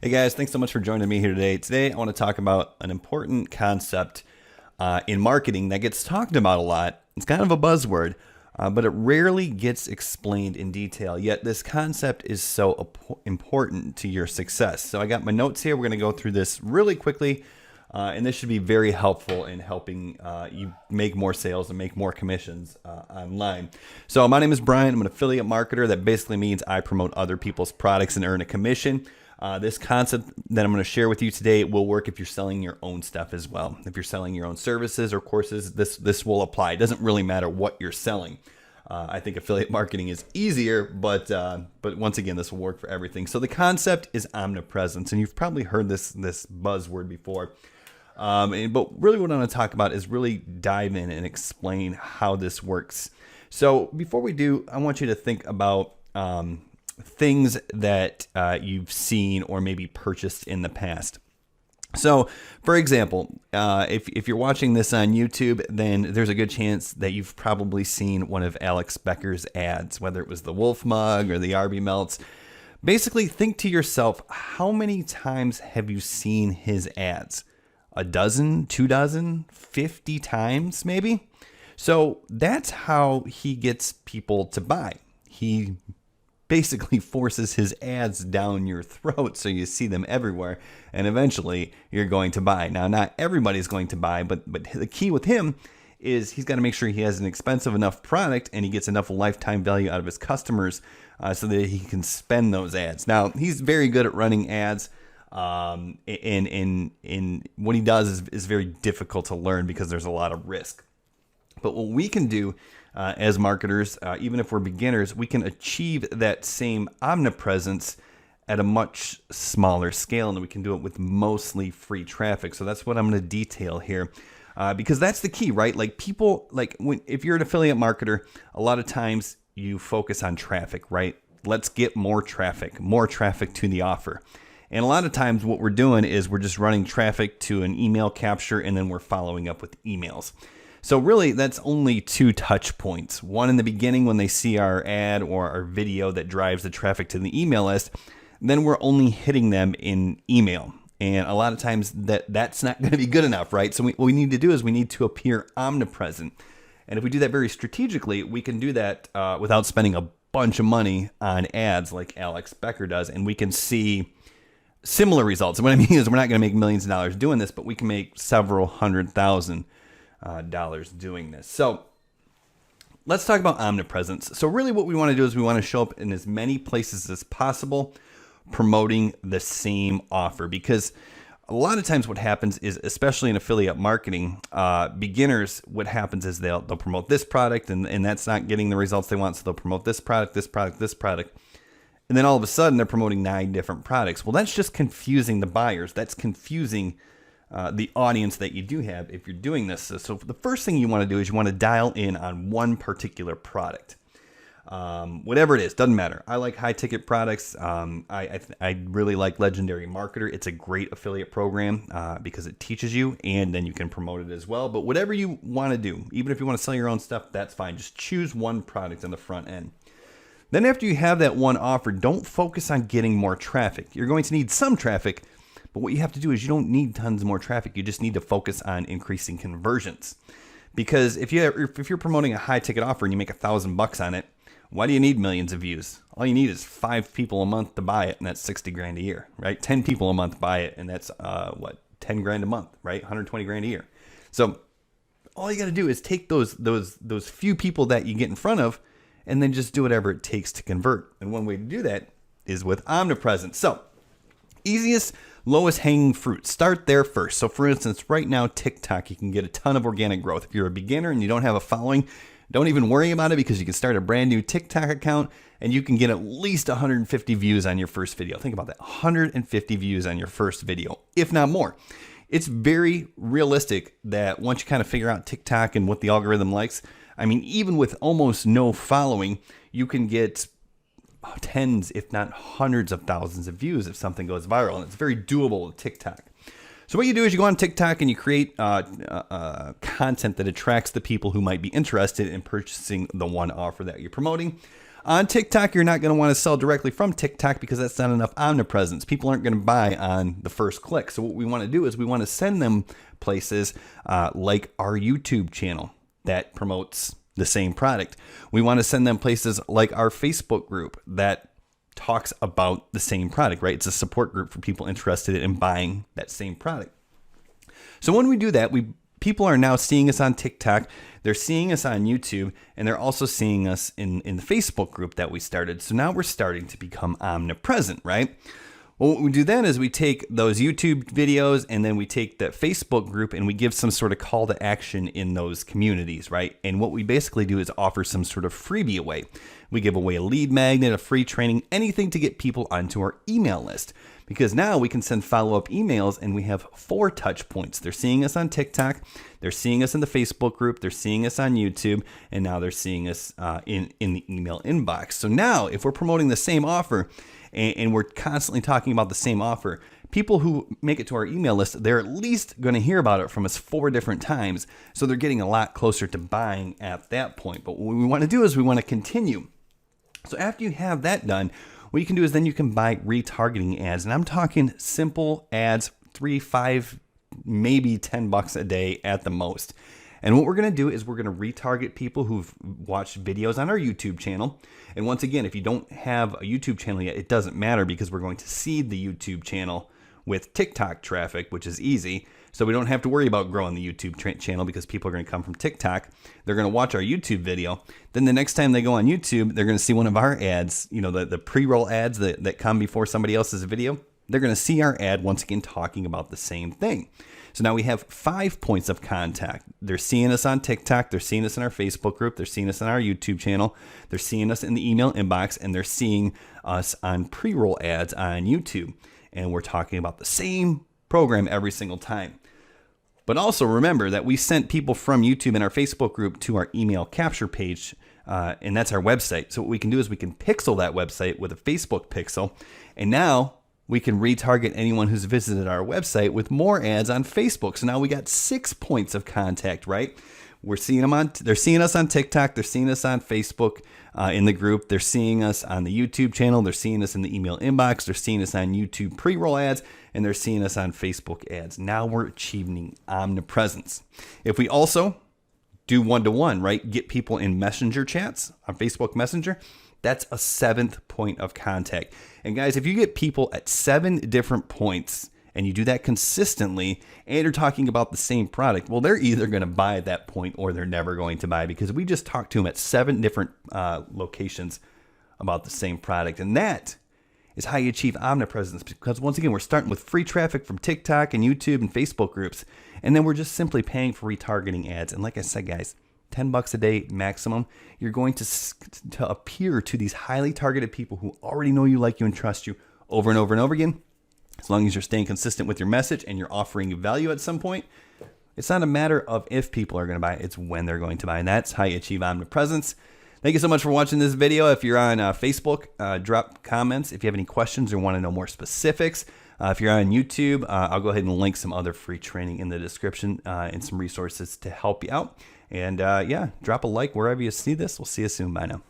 Hey guys, thanks so much for joining me here today. Today I want to talk about an important concept in marketing that gets talked about a lot. It's kind of a buzzword, but it rarely gets explained in detail. Yet this concept is so important to your success. So I got my notes here. We're going to go through this really quickly, and this should be very helpful in helping you make more sales and make more commissions online. So my name is Brian. I'm an affiliate marketer. That basically means I promote other people's products and earn a commission. This concept that I'm going to share with you today will work if you're selling your own stuff as well. If you're selling your own services or courses, this will apply. It doesn't really matter what you're selling. I think affiliate marketing is easier, but once again, this will work for everything. So the concept is omnipresence, and you've probably heard this buzzword before. But really what I want to talk about is really dive in and explain how this works. So before we do, I want you to think about things that you've seen or maybe purchased in the past. So, for example, if you're watching this on YouTube, then there's a good chance that you've probably seen one of Alex Becker's ads, whether it was the Wolf Mug or the RB Melts. Basically, think to yourself, how many times have you seen his ads? A dozen, 2 dozen, 50 times maybe? So that's how he gets people to buy. He basically forces his ads down your throat so you see them everywhere, and eventually you're going to buy. Now, not everybody's going to buy, but the key with him is he's got to make sure he has an expensive enough product and he gets enough lifetime value out of his customers so that he can spend those ads. Now, he's very good at running ads, and what he does is very difficult to learn because there's a lot of risk. But what we can do as marketers, even if we're beginners, we can achieve that same omnipresence at a much smaller scale, and we can do it with mostly free traffic. So that's what I'm going to detail here, because that's the key, right? Like people, if you're an affiliate marketer, a lot of times you focus on traffic, right? Let's get more traffic to the offer. And a lot of times what we're doing is we're just running traffic to an email capture, and then we're following up with emails. So really, that's only 2 touch points. One in the beginning when they see our ad or our video that drives the traffic to the email list. Then we're only hitting them in email. And a lot of times that's not going to be good enough, right? So what we need to do is we need to appear omnipresent. And if we do that very strategically, we can do that without spending a bunch of money on ads like Alex Becker does. And we can see similar results. And what I mean is we're not going to make millions of dollars doing this, but we can make several $100,000 doing this. So let's talk about omnipresence. So really what we want to do is we want to show up in as many places as possible promoting the same offer, because a lot of times what happens is, especially in affiliate marketing, beginners, what happens is they'll promote this product and that's not getting the results they want. So they'll promote this product, this product, this product. And then all of a sudden they're promoting 9 different products. Well, that's just confusing the buyers. That's confusing the audience that you do have if you're doing this. So the first thing you want to do is you want to dial in on one particular product. Whatever it is, doesn't matter. I like high ticket products. I really like Legendary Marketer. It's a great affiliate program because it teaches you and then you can promote it as well. But whatever you want to do, even if you want to sell your own stuff, that's fine. Just choose one product on the front end. Then after you have that one offer, don't focus on getting more traffic. You're going to need some traffic, but what you have to do is you don't need tons more traffic. You just need to focus on increasing conversions. Because if you're promoting a high ticket offer and you make $1,000 on it, why do you need millions of views? All you need is 5 people a month to buy it, and that's 60 grand a year, right? 10 people a month buy it, and that's 10 grand a month, right? 120 grand a year. So all you got to do is take those few people that you get in front of, and then just do whatever it takes to convert. And one way to do that is with omnipresence. So easiest, lowest hanging fruit. Start there first. So for instance, right now, TikTok, you can get a ton of organic growth. If you're a beginner and you don't have a following, don't even worry about it, because you can start a brand new TikTok account and you can get at least 150 views on your first video. Think about that, 150 views on your first video, if not more. It's very realistic that once you kind of figure out TikTok and what the algorithm likes, I mean, even with almost no following, you can get tens, if not hundreds of thousands of views if something goes viral, and it's very doable with TikTok. So what you do is you go on TikTok and you create content that attracts the people who might be interested in purchasing the one offer that you're promoting. On TikTok, you're not going to want to sell directly from TikTok because that's not enough omnipresence. People aren't going to buy on the first click. So what we want to do is we want to send them places like our YouTube channel that promotes the same product. We want to send them places like our Facebook group that talks about the same product, right? It's a support group for people interested in buying that same product. So when we do that, people are now seeing us on TikTok, they're seeing us on YouTube, and they're also seeing us in the Facebook group that we started. So now we're starting to become omnipresent, right? Well, what we do then is we take those YouTube videos and then we take the Facebook group and we give some sort of call to action in those communities, right? And what we basically do is offer some sort of freebie away. We give away a lead magnet, a free training, anything to get people onto our email list. Because now we can send follow-up emails and we have 4 touch points. They're seeing us on TikTok, they're seeing us in the Facebook group, they're seeing us on YouTube, and now they're seeing us in the email inbox. So now if we're promoting the same offer and we're constantly talking about the same offer, people who make it to our email list, they're at least going to hear about it from us 4 different times. So they're getting a lot closer to buying at that point. But what we want to do is we want to continue. So after you have that done, what you can do is then you can buy retargeting ads. And I'm talking simple ads, 3, 5, maybe $10 a day at the most. And what we're going to do is we're going to retarget people who've watched videos on our YouTube channel. And once again, if you don't have a YouTube channel yet, it doesn't matter because we're going to seed the YouTube channel with TikTok traffic, which is easy. So we don't have to worry about growing the YouTube channel because people are going to come from TikTok. They're going to watch our YouTube video. Then the next time they go on YouTube, they're going to see one of our ads, you know, the pre-roll ads that come before somebody else's video. They're going to see our ad once again talking about the same thing. So now we have 5 points of contact. They're seeing us on TikTok. They're seeing us in our Facebook group. They're seeing us on our YouTube channel. They're seeing us in the email inbox, and they're seeing us on pre-roll ads on YouTube. And we're talking about the same program every single time. But also remember that we sent people from YouTube and our Facebook group to our email capture page, and that's our website. So what we can do is we can pixel that website with a Facebook pixel, and now we can retarget anyone who's visited our website with more ads on Facebook. So now we got 6 points of contact, right? We're seeing them they're seeing us on TikTok, they're seeing us on Facebook in the group, they're seeing us on the YouTube channel, they're seeing us in the email inbox, they're seeing us on YouTube pre-roll ads, and they're seeing us on Facebook ads. Now we're achieving omnipresence. If we also do one-to-one, right, get people in messenger chats on Facebook Messenger, that's a 7th point of contact. And guys, if you get people at 7 different points and you do that consistently and you're talking about the same product, well, they're either going to buy at that point or they're never going to buy because we just talked to them at 7 different locations about the same product. And that is how you achieve omnipresence, because once again, we're starting with free traffic from TikTok and YouTube and Facebook groups, and then we're just simply paying for retargeting ads. And like I said, guys, $10 a day maximum, you're going to appear to these highly targeted people who already know you, like you, and trust you over and over and over again. As long as you're staying consistent with your message and you're offering value at some point, it's not a matter of if people are going to buy, it's when they're going to buy. And that's how you achieve omnipresence. Thank you so much for watching this video. If you're on Facebook, drop comments if you have any questions or want to know more specifics. If you're on YouTube, I'll go ahead and link some other free training in the description and some resources to help you out. And yeah, drop a like wherever you see this. We'll see you soon. Bye now.